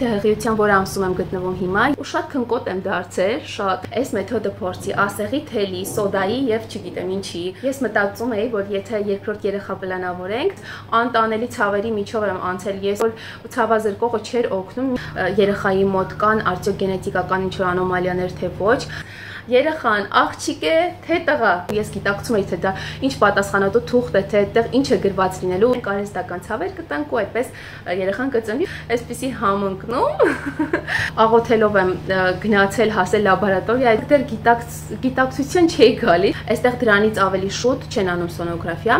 թե հղիության որ ամսում եմ գտնվում հիմա ու շատ քնկոտ եմ դարձել, շատ այս մեթոդը փորձի ասեղի թելի, սոդայի եւ չգիտեմ ինչի։ Ես մտածում էի, որ եթե երկրորդ երեխա պլանավորենք, անտանելի ցավերի միջով եմ անցել ես, որ ցավազրկողը չէր օգնում երեխայի մոտ կան արդյոք գենետիկական ինչ-որ անոմալիաներ թե ոչ։ Երեխան աղջիկ է, թե տղա։ Ես գիտակցում էի, թե դա ինչ պատասխանատու թուղթ է, թե այդտեղ ինչ է գրված լինելու։ Կարեզտական ցավեր կտանք ու այդպես երեխան կծնվի։ Այսպիսի համընկնում աղոթելով եմ գնացել հասել լաբորատորիա, այդտեղ գիտակցություն չէի գալիս։ Այստեղ դրանից ավելի շուտ չեն անում սոնոգրաֆիա։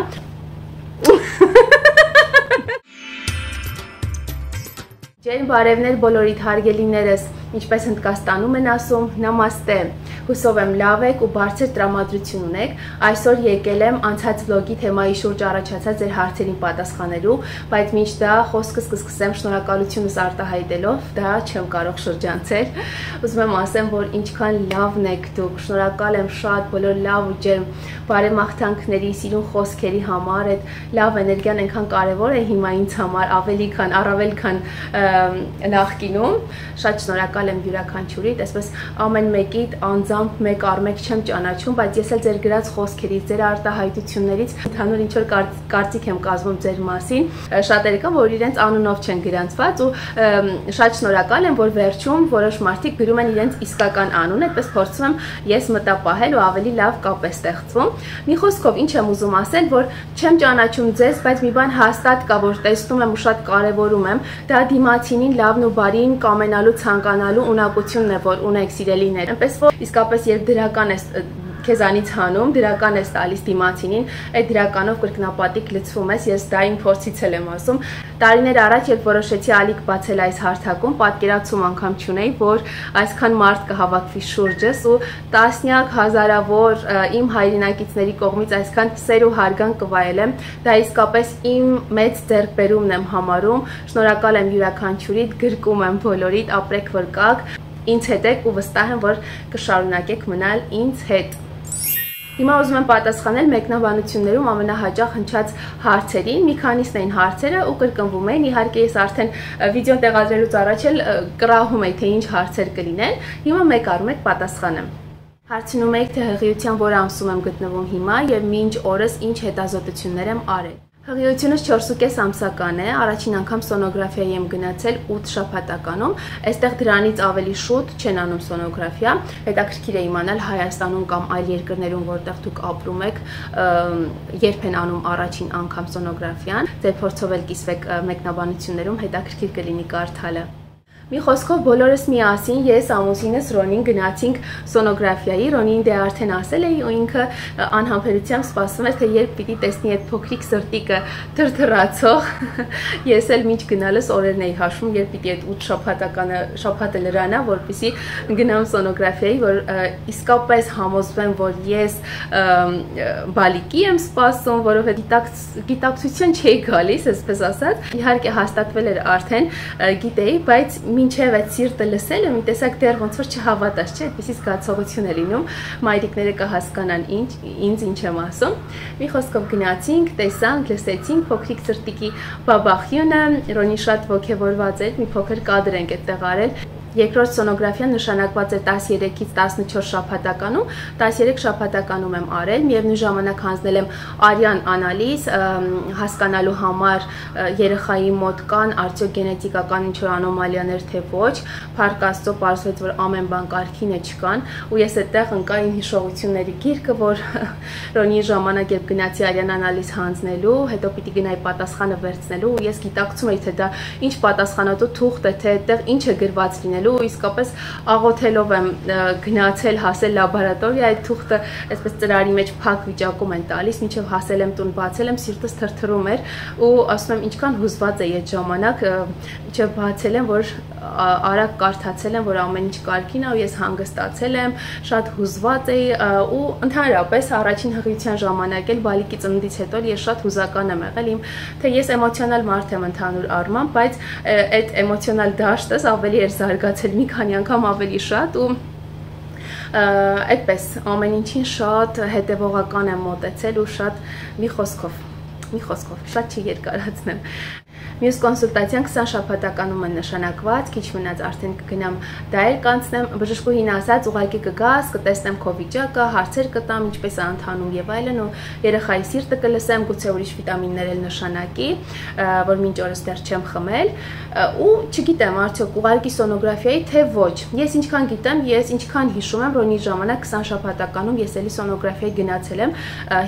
Ջերմ բարևներ բոլորիդ հարգելիներս, ինչպես Հնդկաստանում են ասում, նամաստե։ Հուսով եմ լավ եք ու բարձր տրամադրություն ունեք։ Այսօր եկել եմ անցած վլոգի թեմայի շուրջ առաջացած ձեր հարցերին պատասխանելու, բայց մինչ դա խոսքս կսկսեմ շնորհակալությունս արտահայտելով, դա չեմ կարող շրջանցել։ Ուզում եմ ասեմ, որ ինչքան լավն եք դուք, շնորհակալ եմ շատ բոլոր լավ ու ջերմ բարեմաղթանքների, սիրուն խոսքերի համար։ Այդ լավ էներգիան այնքան կարևոր է հիմա ինձ համար, առավել քան նախկինում։ Շատ շնորհակալ եմ յուրաքանչյուրիդ, այսպես ամեն մեկիդ անձամբ մեկ առ մեկ չեմ ճանաչում, բայց ես էլ ձեր գրած խոսքերից, ձեր արտահայտություններից ընդհանուր ինչ որ կարծիք եմ կազմում ձեր մասին։ Շատերը կան, որ իրենց անունով չեն գրանցված ու շատ շնորհակալ եմ, որ վերջում որոշ մարդիկ գրում են իրենց իսկական անունը, այդպես փորձում եմ ես մտապահել ու ավելի լավ կապ է ստեղծվում։ Մի խոսքով ինչ եմ ուզում ասել, որ չեմ ճանաչում ձեզ, բայց մի բան հաստատ կա, որ տեսնում եմ ու շատ կարևորում եմ, դա դիմացինին լավն ու բարին կամենալու ցանկանալու ունակությունն է, որ ունեք սիրելիներ։ Այնպես որ իսկապես երբ դրական է քեզանից հանում, դրական ես տալիս դիմացինին, այդ դրականով կրկնապատիկ լցվում ես, ես դա իմ փորձից եմ ասում։ Տարիներ առաջ երբ որոշեցի ալիք բացել այս հարթակում, պատկերացում անգամ չունեի, որ այսքան մարդ կհավաքվի շուրջս ու տասնյակ հազարավոր իմ հայրենակիցների կողմից այսքան սեր ու հարգանք կվայելեմ։ Դա իսկապես իմ մեծ ձեռքբերումն եմ համարում։ Շնորհակալ եմ յուրաքանչյուրիդ, գրկում եմ բոլորիդ, ապրեք որ կաք, ինձ հետ եք ու վստահ եմ, որ կշարունակեք մնալ ինձ հետ։ Հիմա ուզում եմ պատասխանել մեկնաբանություններում ամենահաճախ հնչած հարցերին, մի քանիսն էին հարցերը ու կրկնվում էին, իհարկե ես արդեն վիդեոն տեղադրելուց առաջ էլ կռահում էի, թե ինչ հարցեր կլինեն, հիմա մեկ առ մեկ պատասխանեմ։ Հարցնում եք, թե հղիության որ ամսում եմ գտնվում հիմա եւ մինչ օրս ինչ հետազոտություններ եմ արել։ Հղիությունս 4.5 ամսական է, առաջին անգամ սոնոգրաֆիայի եմ գնացել 8 շաբաթականում, այստեղ դրանից ավելի շուտ չեն անում սոնոգրաֆիա, հետաքրքիր է իմանալ Հայաստանում կամ այլ երկրներում, որտեղ դուք ապրում եք, երբ են անում առաջին անգամ սոնոգրաֆիան, ձեր փորձով էլ կիսվեք մեկնաբանություններում, հետաքրքիր կլինի կարդալը։ Մի խոսքով բոլորս միասին ես ամուսինս Ռոնին գնացինք սոնոգրաֆիայի, Ռոնին դե արդեն ասել էի ու ինքը անհամբերությամբ սպասում էր, թե երբ պիտի տեսնի այդ փոքրիկ սրտիկը թրթռացող։ Ես էլ մինչ գնալս օրերն էի հաշվում, երբ պիտի այդ 8 շաբաթը լրանա, որպեսզի գնամ սոնոգրաֆիայի, որ իսկապես համոզվեմ, որ ես բալիկի եմ սպասում, որովհետեւ գիտակցություն չէի գալիս, այսպես ասած։ Իհարկե հաստատվել էր արդեն, գիտեի, բայց մինչև այդ սիրտը լսելը մի տեսակ դեռ ոնց որ չհավատաց, չէ՞, այդպիսի զգացողություն է լինում, մայրիկները կհասկանան ինձ ինչ եմ ասում։ Մի խոսքով գնացինք, տեսանք, լսեցինք փոքրիկ սրտիկի բաբախյունը, Ռոնի շատ ոգևորված էր, մի փոքր կադր ենք այդտեղ արել։ Երկրորդ սոնոգրաֆիան նշանակված է 13-ից 14 շաբաթականում, 13 շաբաթականում եմ արել, միևնույն ժամանակ հանձնել եմ արյան անալիզ, հասկանալու համար երեխայի մոտ կան արդյոք գենետիկական ինչ-որ անոմալիաներ թե ոչ, փառք Աստծո պարզվեց, որ ամեն բան կարգին է, չկան, ու ես այդտեղ ընկա իմ հիշողությունների գիրկը, որ Ռոնիի ժամանակ երբ գնացի արյան անալիզ հանձնելու, հետո պիտի գնայի պատասխանը վերցնելու, ու ես գիտակցում էի, թե դա ինչ պատասխանատու թուղթ է, թե այդտեղ ինչ է գրված լինելու, իսկապես աղոթելով եմ գնացել հասել լաբորատորիա, այդ թուղթը այսպես ծրարի մեջ փակ վիճակում են տալիս, մինչև հասել եմ տուն, բացել եմ, սիրտս թրթռում էր ու ասում եմ ինչքան հուզված էի այդ ժամանակ, մինչև բացել եմ, որ արագ կարդացել եմ, որ ամեն ինչ կարգին է ու ես հանգստացել եմ, շատ հուզված էի ու ընդհանրապես առաջին հղիության ժամանակ էլ բալիկի ծնունդից հետո ես շատ հուզական եմ եղել, թե ես էմոցիոնալ մարդ եմ ընդհանուր առմամբ, բայց այդ էմոցիոնալ դաշտս ավելի էր զարգացել մի քանի անգամ ավելի շատ ու այդպես ամեն ինչին շատ հետևողական եմ մոտեցել ու շատ մի խոսքով շատ չի երկարացնեմ։ Մյուս կոնսուլտացիան 20 շաբաթականում է նշանակված, քիչ մնաց արդեն կգնամ դայել կանցնեմ, բժշկուհին ասաց ուղղակի կգաս, կտեսնեմ քո վիճակը, հարցեր կտամ, ինչպես է ընթանում եւ այլն, ու երեխայի սիրտը կլսեմ, գուցե ուրիշ վիտամիններ էլ նշանակի, որ մինչ օրս դեռ չեմ խմել, ու չգիտեմ արդյոք ուղղակի սոնոգրաֆիայի թե ոչ։ Ես ինչքան գիտեմ, ես ինչքան հիշում եմ, որ ինձ ժամանակ 20 շաբաթականում ես էլի սոնոգրաֆիայի գնացել եմ,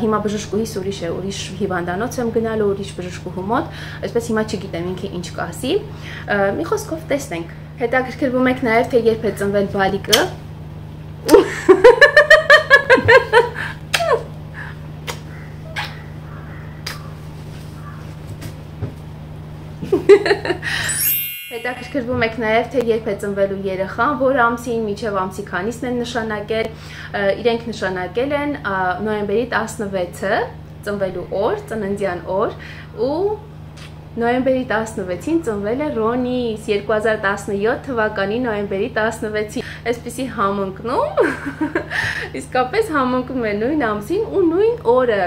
հիմա բժշկուհիս ուրիշ է, ուրիշ հիվանդանոց եմ գնալու, ուրիշ բժշկուհու մոտ, այսպես հիմա չգիտեմ ինքը ինչ կասի։ Մի խոսքով տեսնենք։ Հետաքրքրվում եք նաև թե երբ է ծնվել բալիկը։ Հետաքրքրվում եք նաև թե երբ է ծնվելու երեխան, որ ամսին, մինչև ամսի քանիսն են նշանակել, իրենք նշանակել են նոյեմբերի 16-ը, ծնվելու օր, ծննդյան օր, ու նոյեմբերի 16-ին ծնվել է Ռոնիս, 2017 թվականի նոյեմբերի 16-ին, այսպիսի համընկնում, իսկապես համընկնում է նույն ամսին ու նույն օրը։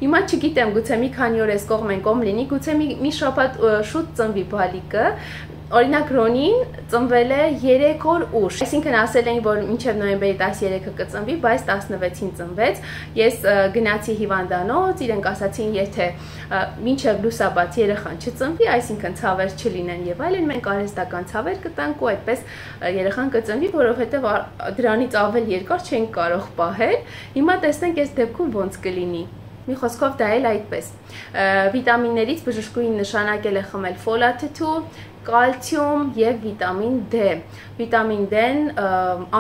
Հիմա չգիտեմ, գուցե մի քանի օր էս կողմեն կողմ լինի, գուցե մի շաբաթ շուտ ծնվի բալիկը, օրինակ Ռոնին ծնվել է 3 օր ուշ, այսինքն ասել էին, որ մինչև նոյեմբերի 13-ը կծնվի, բայց 16-ին ծնվեց, ես գնացի հիվանդանոց, իրենք ասացին, եթե մինչև լուսաբաց երեխան չծնվի, այսինքն ցավեր չլինեն եւ այլն, մենք արհեստական ցավեր կտանք ու այդպես երեխան կծնվի, որովհետեւ դրանից ավել երկար չենք կարող պահել, հիմա տեսնենք այս դեպքում ոնց կլինի։ Մի խոսքով դա էլ այդպես։ Վիտամիններից բժշկուհին նշանակել է խմել ֆոլաթթու, կալցիում եւ վիտամին D։ Վիտամին D-ն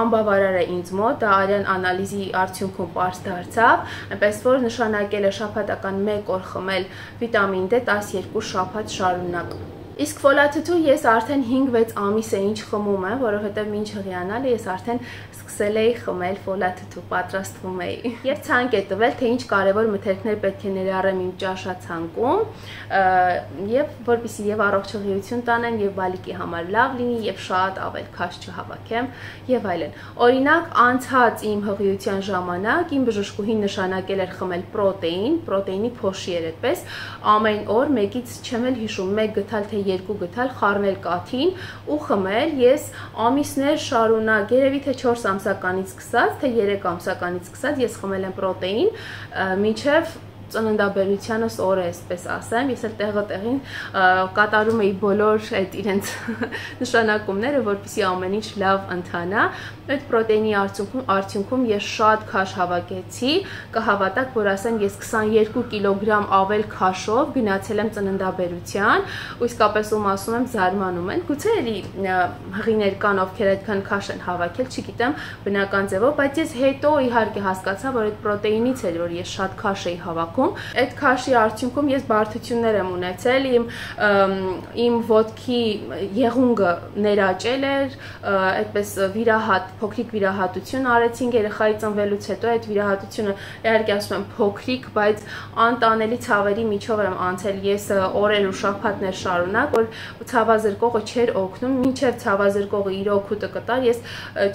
անբավարար է ինձ մոտ, դա արյան անալիզի արդյունքում պարզ դարձավ, այնպես որ նշանակել է շաբաթական 1 օր խմել վիտամին D 12 շաբաթ շարունակ։ Իսկ ֆոլաթթու ես արդեն 5-6 ամիս է ինչ խմում եմ, որովհետև մինչ հղիանալը ես արդեն սկսել էի խմել ֆոլաթթու, պատրաստվում էի։ Եվ ցանկ է տվել, թե ինչ կարևոր մթերքներ պետք է ներառեմ իմ ճաշացանկում, եւ որպեսզի եւ առողջ հղիություն տանեմ, եւ բալիկի համար լավ լինի, եւ շատ ավել քաշ չհավաքեմ, եւ այլն։ Օրինակ, անցած իմ հղիության ժամանակ իմ բժշկուհին նշանակել էր խմել պրոտեինի փոշի էր այդպես, ամեն օր մեկից չեմ էլ հիշում, 1 գթալ թե 2 գթալ խառնել կաթին ու խմել, ես ամիսներ շարունակ, երևի թե 4 ամսականից սկսած, թե 3 ամսականից սկսած ես խմել եմ պրոտեին, մինչև ծննդաբերությանս օրը, այսպես ասեմ, ես էլ տեղին կատարում էի բոլոր այդ իրենց նշանակումները, որպեսզի ամեն ինչ լավ ընթանա։ Այդ պրոտեինի արդյունքում ես շատ քաշ հավաքեցի, կհավատաք, որ ասեմ, ես 22 կիլոգրամ ավել քաշով գնացել եմ ծննդաբերության, ու իսկապես ում ասում եմ զարմանում են, գուցե էլի հղիներ կան, ովքեր այդքան քաշ են հավաքել, չգիտեմ բնական ձևով, բայց ես հետո իհարկե հասկացա, որ այդ պրոտեինից էր, որ ես շատ քաշ էի հավաքում։ Այդ քաշի արդյունքում ես բարդություններ եմ ունեցել, իմ ոտքի եղունգը ներաճել էր, այդպես փոքրիկ վիրահատություն արեցինք երեխայի ծնվելուց հետո, այդ վիրահատությունը իհարկե ասում եմ փոքրիկ, բայց անտանելի ցավերի միջով եմ անցել ես օրեր ու շաբաթներ շարունակ, որ ցավազրկողը չէր օգնում, մինչև ցավազրկողը իր օգուտը կտար, ես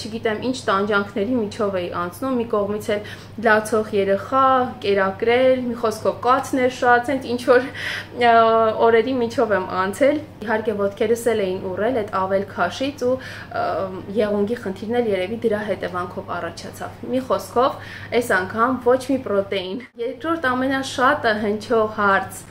չգիտեմ ինչ տանջանքների միջով էի անցնում, մի կողմից էլ լացող երեխա, կերակրել, մի խոսքով կացներ շատ, ցենց ինչ որ օրերի միջով եմ անցել, իհարկե ոտքերս էլ էին ուռել այդ ավել քաշից ու եղունգի խնդիրներ երևի դրա հետևանքով առաջացավ։ Մի խոսքով, այս անգամ ոչ մի պրոտեին։ Երկրորդ ամենաշատը հնչող հարց.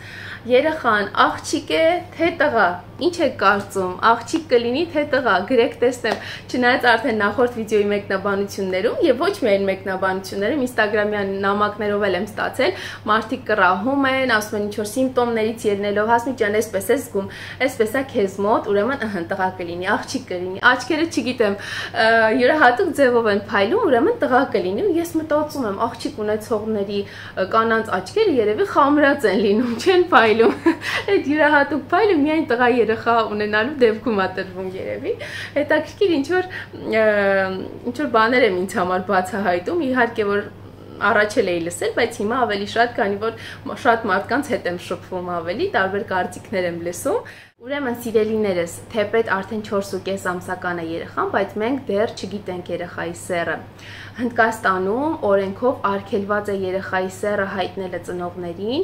երեխան աղջիկ է թե տղա, ինչ եք կարծում, աղջիկ կլինի թե տղա, գրեք տեսնեմ, չնայած արդեն նախորդ վիդեոյի մեկնաբանություններում եւ ոչ միայն մեկնաբանություններում, Instagram-յան նամակներով էլ եմ ստացել, մարդիկ կռահում են, ասում են ինչ որ սիմպտոմներից ելնելով, Հասմիկ ջան, այսպես է զգում, այսպես է քեզ մոտ, ուրեմն տղա կլինի, աղջիկ կլինի, աչքերը չգիտեմ, յուրահատուկ ձևով են փայլում, ուրեմն տղա կլինի, ու ես մտածում եմ, աղջիկ ունեցողների կանանց աչքերը երևի խամրած են լինում, չեն փայլում, այդ յուրահատուկ փայլը միայն տղա երեխա ունենալու դեպքում է տրվում երևի, հետաքրքիր ինչ որ բաներ եմ ինձ համար բացահայտում, իհարկե որ առաջ էլ էի լսել, բայց հիմա ավելի շատ, քանի որ շատ մարդկանց հետ եմ շփվում ավելի, տարբեր կարծիքներ եմ լսում, Ուրեմն սիրելիներս, թեպետ արդեն 4.5 ամսական է երեխան, բայց մենք դեռ չգիտենք երեխայի սեռը։ Հնդկաստանում օրենքով արգելված է երեխայի սեռը հայտնելը ծնողներին,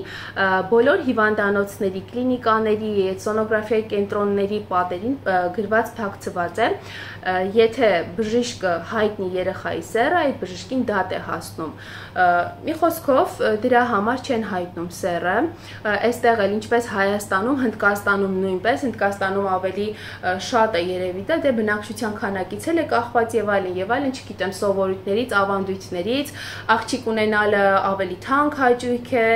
բոլոր հիվանդանոցների, կլինիկաների, սոնոգրաֆիայի կենտրոնների պատերին գրված փակցված է, եթե բժիշկը հայտնի երեխայի սեռը, այդ բժշկին դատ է հասնում։ Մի խոսքով դրա համար չեն հայտնում սեռը, այստեղ էլ ինչպես Հայաստանում, Հնդկաստանում նույնպես, Հնդկաստանում ավելի շատ է երևի դա, դե բնակչության քանակից էլ է կախված եւ այլն, չգիտեմ, սովորույթներից, ավանդույթներից, աղջիկ ունենալը ավելի թանկ հաճույք է,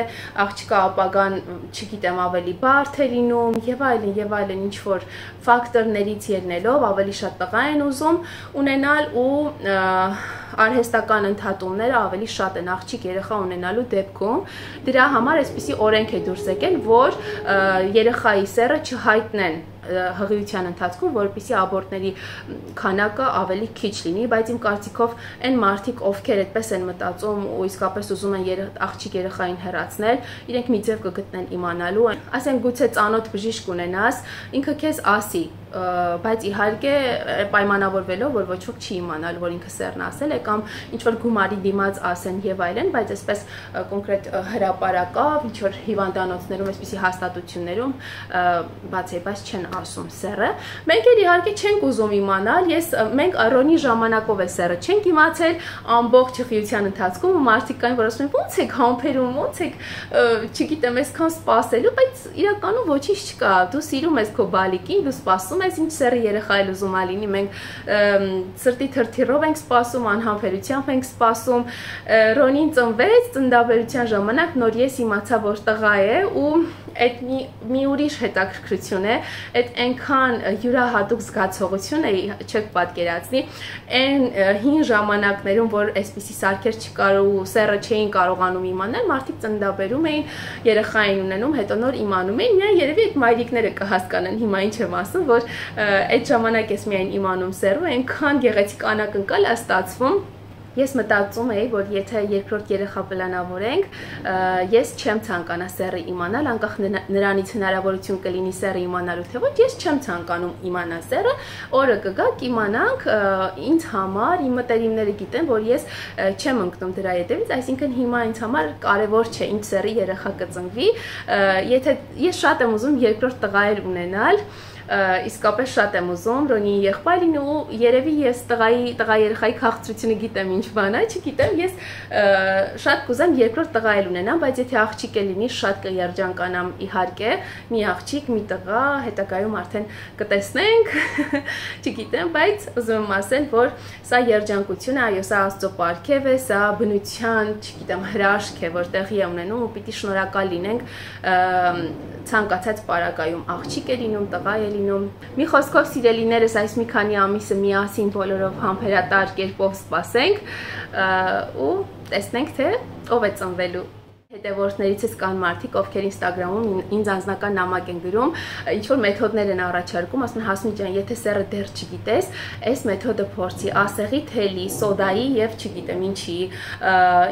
աղջկա ապագան, չգիտեմ, ավելի բարդ է լինում եւ այլն, ինչ որ ֆակտորներից ելնելով ավելի շատ տղա են ուզում ունենալ ու արհեստական ընդհատումները ավելի շատ են աղջիկ երեխա ունենալու դեպքում։ Դրա համար այսպիսի օրենք է դուրս եկել, որ երեխայի սեռը չհայտնեն հղիության ընթացքում, որպեսզի աբորտների քանակը ավելի քիչ լինի, բայց իմ կարծիքով այն մարդիկ, ովքեր այդպես են մտածում ու իսկապես ուզում են աղջիկ երեխային հեռացնել, իրենք մի ձև կգտնեն իմանալու, ասենք գուցե ծանոթ բժիշկ ունենաս, ինքը քեզ ասի, բայց իհարկե պայմանավորվելով, որ ոչ ոք չի իմանալ, որ ինքը սեռն ասել է կամ ինչ որ գումարի դիմաց ասեն եւ այլն, բայց այսպես կոնկրետ հրապարակավ, ինչ որ հիվանդանոցներում, այսպիսի հաստատություններում բացեբաց չեն ասում սեռը։ Մենք էլ իհարկե չենք ուզում իմանալ, մենք Ռոնի ժամանակով է սեռը չենք իմացել, ամբողջ հղիության ընթացքում ու մարդիկ կային, որ ասում են ո՞նց եք համբերում, ո՞նց եք, չգիտեմ, այսքան սպասելու, բայց իրականում ոչինչ չկա, դու սիրում ես քո բալիկին, դու սպասում ես, ինչ սեռի երեխա էլ ուզում ա լինի, մենք սրտի թրթիռով ենք սպասում, անհամբերությամբ ենք սպասում։ Ռոնին ծնվեց, ծննդաբերության ժամանակ նոր ես իմացա, որ տղա է ու այդ մի ուրիշ հետաքրքրություն է, այդ այնքան յուրահատուկ զգացողություն է, չեք պատկերացնի, այն հին ժամանակներում, որ այսպիսի սարքեր չկար ու սեռը չէին կարողանում իմանալ, մարդիկ ծննդաբերում էին, երեխա էին ունենում, հետո նոր իմանում էին, միայն երևի այդ մայրիկները կհասկանան, հիմա ինչ եմ ասում, որ այդ ժամանակ ես միայն իմանում սեռը, այնքան գեղեցիկ անակնկալ է ստացվում։ Ես մտածում էի, որ եթե երկրորդ երեխա պլանավորենք, ես չեմ ցանկանա սեռը իմանալ, անկախ նրանից հնարավորություն կլինի սեռը իմանալու թե ոչ, ես չեմ ցանկանում իմանալ սեռը, օրը կգա կիմանանք, ինձ համար, իմ մտերիմները գիտեն, որ ես չեմ ընկնում դրա հետևից, այսինքն հիմա ինձ համար կարևոր չէ ինչ սեռի երեխա կծնվի, եթե ես շատ եմ ուզում երկրորդ տղայր ունենալ, իսկապես շատ եմ ուզում Ռոնիի եղբայր լինի ու երևի ես տղա երեխայի քաղցրությունը գիտեմ ինչ բան է, չգիտեմ, ես շատ կուզեմ երկրորդ տղա էլ ունենամ, բայց եթե աղջիկ է լինի, շատ կերջանկանամ իհարկե, մի աղջիկ, մի տղա, հետագայում արդեն կտեսնենք, չգիտեմ, բայց ուզում եմ ասել, որ սա երջանկություն է, այո, սա Աստծո պարգև է, սա բնության, չգիտեմ, հրաշք է, որ տեղի է ունենում ու պիտի շնորհակալ լինենք ցանկացած պարագայում աղջիկ է լինում, տղա է լինում։ Մի խոսքով սիրելիներս այս մի քանի ամիսը միասին բոլորով համբերատար կերպով սպասենք ու տեսնենք թե ով է ծնվելու։ Հետևորդներիցս կան մարդիկ, ովքեր Instagram-ում ինձ անձնական նամակ են գրում, ինչ որ մեթոդներ են առաջարկում, ասում են Հասմիկ ջան, եթե սեռը դեռ չգիտես, այս մեթոդը փորձի, ասեղի թելի, սոդայի եւ չգիտեմ ինչի,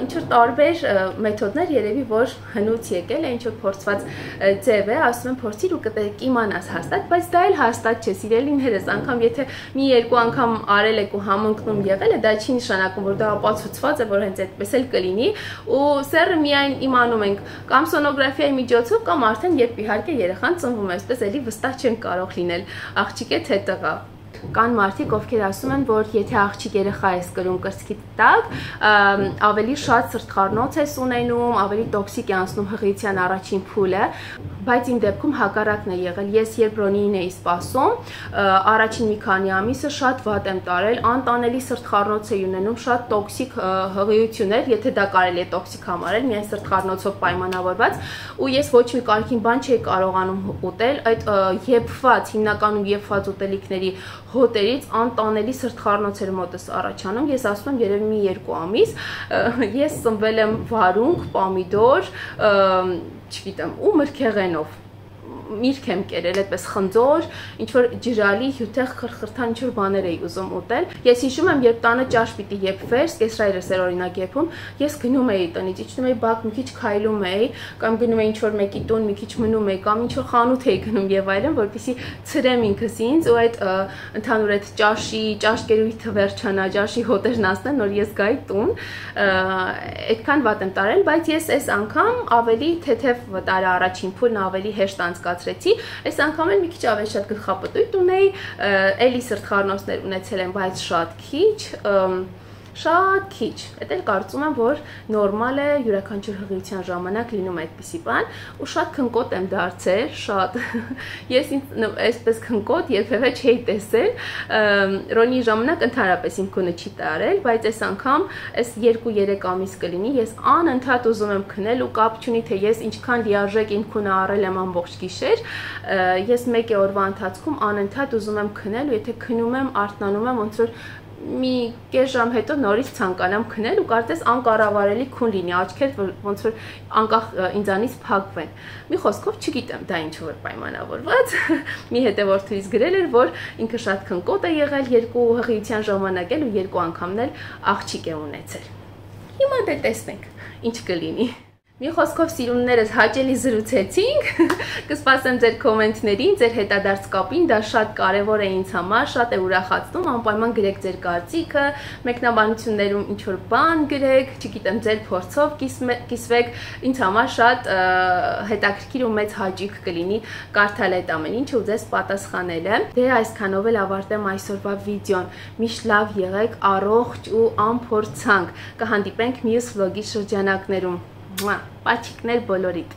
ինչ որ տարբեր մեթոդներ երևի որ հնուց եկել է, ինչ որ փորձված ձև է, ասում են փորձիր ու կիմանաս հաստատ, բայց դա էլ հաստատ չէ, սիրելիներս, անգամ եթե մի երկու անգամ արել եք ու համընկնում եղել է, դա չի նշանակում, որ դա ապացուցված է, որ հենց այդպես էլ կլինի, ու սեռը միայն իմանում ենք կամ սոնոգրաֆիայի միջոցով կամ արդեն երբ իհարկե երեխան ծնվում է, այսպես էլի վստահ չենք կարող լինել աղջիկ է թե տղա։ Կան մարդիկ, ովքեր ասում են, որ եթե աղջիկ երեխա ես կրում կրծքի տակ, ավելի շատ սրտխառնոց ես ունենում, ավելի տոքսիկ է անցնում հղիության առաջին փուլը, բայց իմ դեպքում հակառակն է եղել։ Ես երբ Ռոնիին էի սպասում, առաջին մի քանի ամիսը շատ վատ եմ տարել, անտանելի սրտխառնոց էի ունենում, շատ տոքսիկ հղիություններ, եթե դա կարելի է տոքսիկ համարել, միայն սրտխառնոցով պայմանավորված, ու ես ոչ մի կարգին բան չէի կարողանում ուտել, այդ եփված, հիմնականում եփված ուտելիքների հոտերից անտանելի սրտխառնոց էր մոտս առաջանում, ես ասում եմ երևի մի 2 ամիս, ես ծնվել եմ վարունգ, պոմիդոր, չգիտեմ, ու մրգեղենով, միրգ եմ կերել, այդպես խնձոր, ինչ որ ջրալի, հյութեղ խրխրթան ինչ որ բաներ էի ուզում ուտել։ Ես հիշում եմ, երբ տանը ճաշ պիտի եփվեր, կեսրայրս էր օրինակ եփում, ես գնում էի տնից, իջնում էի բակ, մի քիչ քայլում էի, կամ գնում էի ինչ որ մեկի տուն, մի քիչ մնում էի, կամ ինչ որ խանութ էի գնում եւ այլն, որպեսզի ցրեմ ինքս ինձ ու այդ ընդհանուր այդ ճաշ կերույթը վերջանա, ճաշի հոտերն ասնեն, որ ես գայի տուն, այդքան վատ եմ տարել, բայց ես այս անգամ ավելի թեթև տարա առաջին փուլն ավելի հեշտ անցկացրեցի, այս անգամ էլ մի քիչ ավելի շատ գլխապտույտ ունեի, էլի սրտխառնոցներ ունեցել եմ, բայց շատ քիչ, այդ էլ կարծում եմ, որ նորմալ է յուրաքանչյուր հղիության ժամանակ լինում այդպիսի բան, ու շատ քնկոտ եմ դարձել, շատ, ես ինձ այսպես քնկոտ երբևէ չէի տեսել, Ռոնի ժամանակ ընդհանրապես իմ քունը չի տարել, բայց այս անգամ, այս 2-3 ամիս կլինի, ես անընդհատ ուզում եմ քնել ու կապ չունի, թե ես ինչքան լիարժեք իմ քունը առել եմ ամբողջ գիշեր, ես մեկ օրվա ընթացքում անընդհատ ուզում եմ քնել, ու եթե քնում եմ, արթնանում եմ, ոնց որ մի կես ժամ հետո նորից ցանկանամ քնել ու կարծես անկառավարելի քուն լինի, աչքեր ոնց որ անկախ ինձանից փակվեն։ Մի խոսքով չգիտեմ դա ինչ որ պայմանավորված։ Մի հետևորդուց գրել էր, որ ինքը շատ քնկոտ է եղել 2 հղիության ժամանակ էլ ու 2 անգամն էլ աղջիկ է ունեցել։ Հիմա դե տեսնենք ինչ կլինի։ Մի խոսքով սիրուններս հաճելի զրուցեցինք, կսպասեմ ձեր կոմենտներին, ձեր հետադարձ կապին, դա շատ կարևոր է ինձ համար, շատ է ուրախացնում, անպայման գրեք ձեր կարծիքը, մեկնաբանություններում ինչ-որ բան գրեք, չգիտեմ, ձեր փորձով կիսվեք, ինձ համար շատ հետաքրքիր ու մեծ հաճույք կլինի կարդալ այդ ամեն ինչը ու ձեզ պատասխանելը։ Դե այսքանով էլ ավարտեմ այսօրվա վիդեոն, միշտ լավ եղեք, առողջ ու անփորձանք, կհանդիպենք մյուս վլոգի շրջանակներում։ Պաչիկներ բոլորիդ։